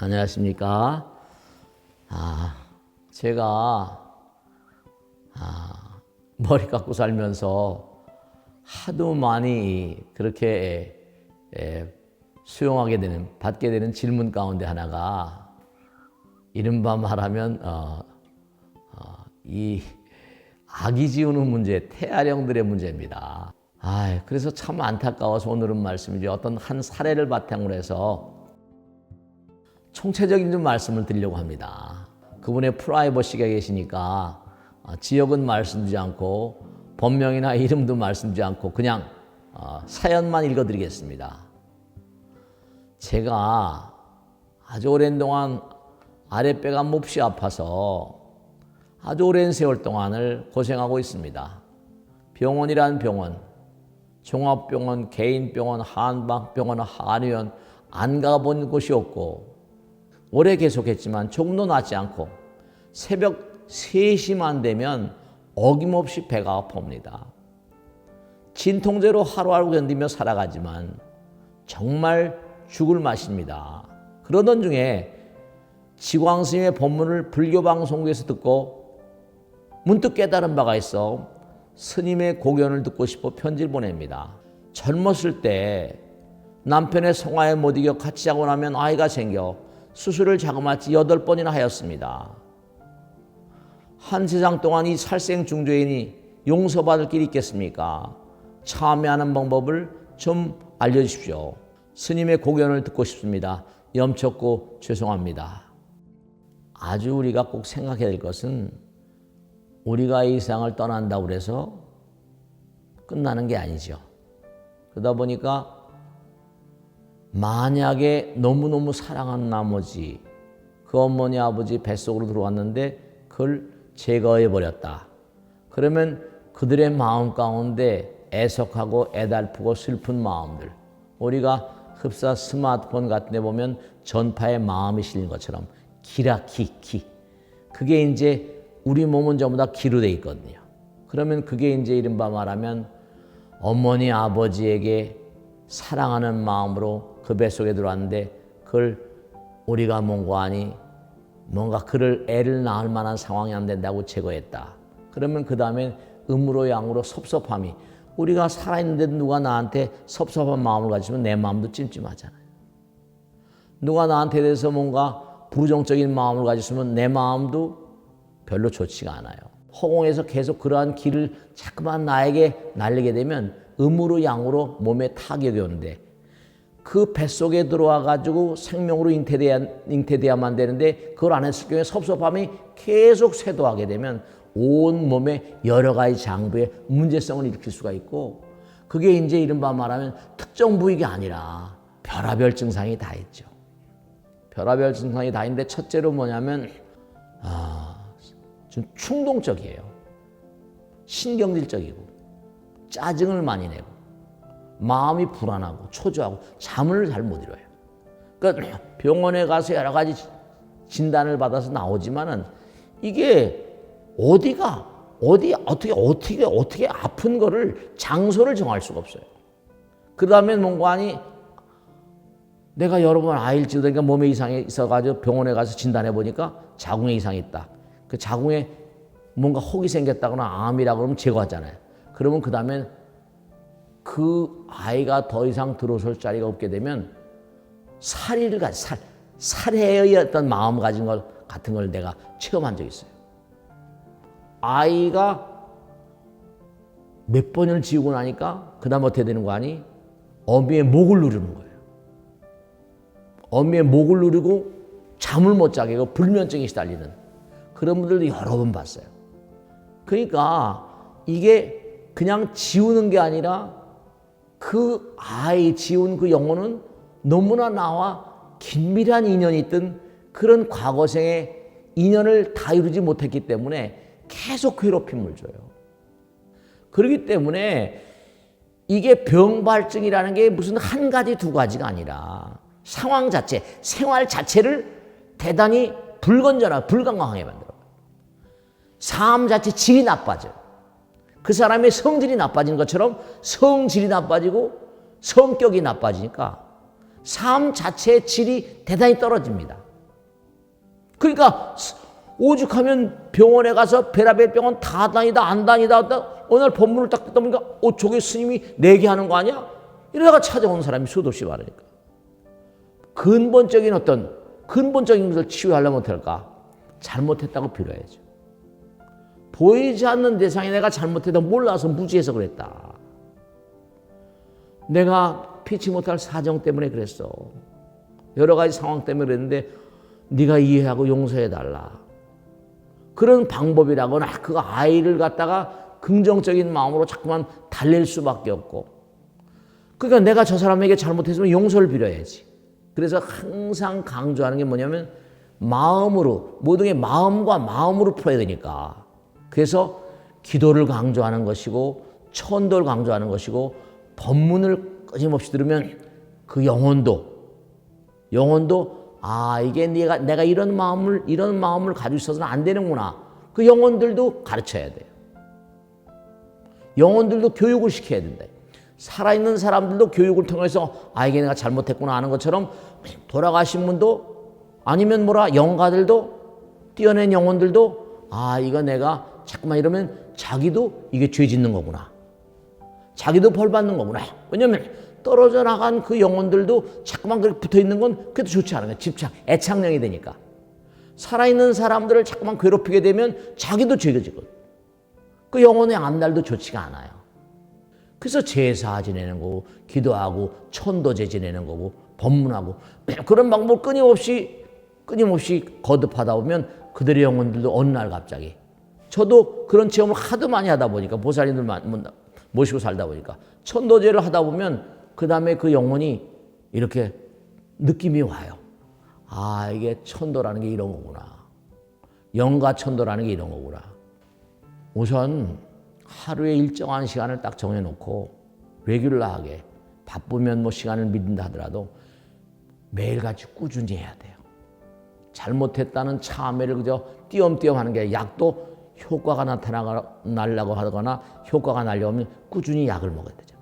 안녕하십니까. 제가 머리 깎고 살면서 하도 많이 그렇게 수용하게 되는, 받게 되는 질문 가운데 하나가 이른바 말하면 이 아기 지우는 문제, 태아령들의 문제입니다. 그래서 참 안타까워서 오늘은 말씀이죠. 어떤 한 사례를 바탕으로 해서 총체적인 좀 말씀을 드리려고 합니다. 그분의 프라이버시가 계시니까 지역은 말씀드리지 않고 본명이나 이름도 말씀드리지 않고 그냥 사연만 읽어드리겠습니다. 제가 아주 오랜 동안 아랫배가 몹시 아파서 아주 오랜 세월 동안을 고생하고 있습니다. 병원이란 병원, 종합병원, 개인병원, 한방병원, 한의원 안 가본 곳이 없고 오래 계속했지만 조금도 낫지 않고 새벽 3시만 되면 어김없이 배가 아픕니다. 진통제로 하루하루 견디며 살아가지만 정말 죽을 맛입니다. 그러던 중에 지광스님의 법문을 불교방송국에서 듣고 문득 깨달은 바가 있어 스님의 고견을 듣고 싶어 편지를 보냅니다. 젊었을 때 남편의 성화에 못 이겨 같이 자고 나면 아이가 생겨 수술을 자그마치 8번이나 하였습니다. 한 세상 동안 이 살생중죄인이 용서받을 길이 있겠습니까? 참여하는 방법을 좀 알려주십시오. 스님의 고견을 듣고 싶습니다. 염쳤고 죄송합니다. 아주 우리가 꼭 생각해야 될 것은 우리가 이 세상을 떠난다고 해서 끝나는 게 아니죠. 그러다 보니까 만약에 너무너무 사랑하는 나머지 그 어머니 아버지 뱃속으로 들어왔는데 그걸 제거해버렸다. 그러면 그들의 마음 가운데 애석하고 애달프고 슬픈 마음들, 우리가 흡사 스마트폰 같은 데 보면 전파에 마음이 실린 것처럼 기라키, 그게 이제 우리 몸은 전부 다 기로 돼 있거든요. 그러면 그게 이제 이른바 말하면 어머니 아버지에게 사랑하는 마음으로 그 뱃속에 들어왔는데 그걸 우리가 뭔가하니 뭔가 그를 애를 낳을 만한 상황이 안 된다고 제거했다. 그러면 그 다음에 음으로 양으로 섭섭함이, 우리가 살아있는데도 누가 나한테 섭섭한 마음을 가지면 내 마음도 찜찜하잖아요. 누가 나한테 대해서 뭔가 부정적인 마음을 가지면 내 마음도 별로 좋지가 않아요. 허공에서 계속 그러한 길을 자꾸만 나에게 날리게 되면 음으로 양으로 몸에 타격이 오는데 그 뱃속에 들어와 가지고 생명으로 잉태돼야만 되는데 그걸 안 했을 경우에 섭섭함이 계속 쇄도하게 되면 온 몸에 여러 가지 장부에 문제성을 일으킬 수가 있고, 그게 이제 이른바 말하면 특정 부위가 아니라 별하별 증상이 다 있죠. 별하별 증상이 다 있는데 첫째로 뭐냐면 좀 충동적이에요. 신경질적이고 짜증을 많이 내고 마음이 불안하고 초조하고 잠을 잘 못 이뤄요. 그러니까 병원에 가서 여러 가지 진단을 받아서 나오지만은 이게 어떻게 아픈 거를 장소를 정할 수가 없어요. 그 다음에 뭔가 하니 내가 여러 번 아일지도 그러니까 몸에 이상이 있어가지고 병원에 가서 진단해 보니까 자궁에 이상이 있다. 그 자궁에 뭔가 혹이 생겼다거나 암이라고 그러면 제거하잖아요. 그러면 그 다음에 그 아이가 더 이상 들어설 자리가 없게 되면 살해의 어떤 마음 가진 것 같은 걸 내가 체험한 적이 있어요. 아이가 몇 번을 지우고 나니까 그 다음 어떻게 되는 거 아니? 어미의 목을 누르는 거예요. 어미의 목을 누르고 잠을 못 자게 하고 불면증에 시달리는 그런 분들도 여러 번 봤어요. 그러니까 이게 그냥 지우는 게 아니라 그 아이 지운 그 영혼은 너무나 나와 긴밀한 인연이 있던 그런 과거생의 인연을 다 이루지 못했기 때문에 계속 괴롭힘을 줘요. 그렇기 때문에 이게 병발증이라는 게 무슨 한 가지 두 가지가 아니라 상황 자체, 생활 자체를 대단히 불건강하게 만들어요. 삶 자체 질이 나빠져요. 그 사람의 성질이 나빠진 것처럼 성질이 나빠지고 성격이 나빠지니까 삶 자체의 질이 대단히 떨어집니다. 그러니까 오죽하면 병원에 가서 베라벨 병원 다 다니다 안 다니다 어느 날 법문을 딱 듣다 보니까 저게 스님이 내게 하는 거 아니야? 이러다가 찾아오는 사람이 수도 없이 많으니까. 근본적인 것을 치유하려면 어떨까? 잘못했다고 빌어야죠. 보이지 않는 대상에 내가 잘못했다고 몰라서 무지해서 그랬다. 내가 피치 못할 사정 때문에 그랬어. 여러 가지 상황 때문에 그랬는데 네가 이해하고 용서해달라. 그런 방법이라거나 그 아이를 갖다가 긍정적인 마음으로 자꾸만 달랠 수밖에 없고, 그러니까 내가 저 사람에게 잘못했으면 용서를 빌어야지. 그래서 항상 강조하는 게 뭐냐면 마음으로, 모든 게 마음과 마음으로 풀어야 되니까. 그래서 기도를 강조하는 것이고 천도를 강조하는 것이고 법문을 끊임없이 들으면 그 영혼도 이게 내가 이런 마음을 가지고 있어서는 안 되는구나. 그 영혼들도 가르쳐야 돼요. 영혼들도 교육을 시켜야 된다. 살아있는 사람들도 교육을 통해서 이게 내가 잘못했구나 하는 것처럼 돌아가신 분도 아니면 영가들도 뛰어낸 영혼들도 이거 내가 자꾸만 이러면 자기도 이게 죄 짓는 거구나. 자기도 벌 받는 거구나. 왜냐면 떨어져 나간 그 영혼들도 자꾸만 그렇게 붙어 있는 건 그래도 좋지 않아요. 애착령이 되니까. 살아있는 사람들을 자꾸만 괴롭히게 되면 자기도 죄가 지거든. 그 영혼의 앞날도 좋지가 않아요. 그래서 제사 지내는 거고, 기도하고, 천도제 지내는 거고, 법문하고, 그런 방법을 끊임없이 거듭하다 보면 그들의 영혼들도 어느 날 갑자기, 저도 그런 체험을 하도 많이 하다 보니까, 보살님들 모시고 살다 보니까, 천도제를 하다 보면 그 다음에 그 영혼이 이렇게 느낌이 와요. 이게 천도라는 게 이런 거구나. 영가천도라는 게 이런 거구나. 우선 하루에 일정한 시간을 딱 정해놓고 레귤러하게, 바쁘면 시간을 미룬다 하더라도 매일같이 꾸준히 해야 돼요. 잘못했다는 참회를 그저 띄엄띄엄 하는 게, 약도 효과가 나려고 하거나 효과가 나려면 꾸준히 약을 먹어야 되죠.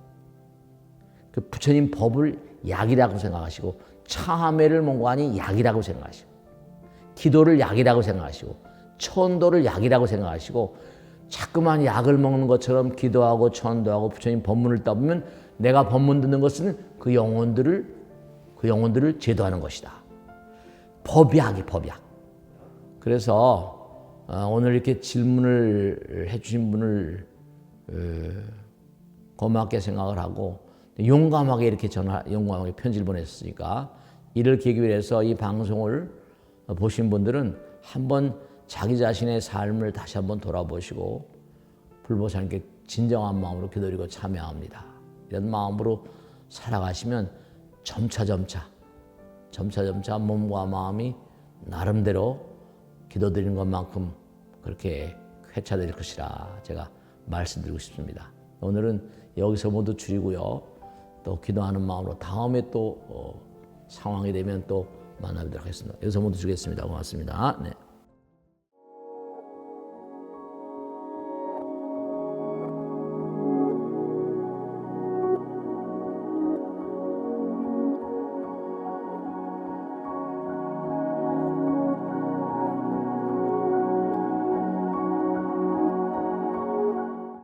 그 부처님 법을 약이라고 생각하시고, 참회를 뭔가하니 약이라고 생각하시고, 기도를 약이라고 생각하시고, 천도를 약이라고 생각하시고, 자꾸만 약을 먹는 것처럼 기도하고 천도하고 부처님 법문을 따보면 내가 법문 듣는 것은 그 영혼들을 제도하는 것이다. 법약. 그래서 오늘 이렇게 질문을 해주신 분을 고맙게 생각을 하고 용감하게 이렇게 용감하게 편지를 보냈으니까, 이를 계기로 해서 이 방송을 보신 분들은 한번 자기 자신의 삶을 다시 한번 돌아보시고 불보살님께 진정한 마음으로 기도드리고 참여합니다. 이런 마음으로 살아가시면 점차점차 몸과 마음이 나름대로 기도드리는 것만큼 그렇게 회차될 것이라 제가 말씀드리고 싶습니다. 오늘은 여기서 모두 줄이고요. 또 기도하는 마음으로 다음에 또 상황이 되면 또 만나뵙도록 하겠습니다. 여기서 모두 주겠습니다. 고맙습니다. 네.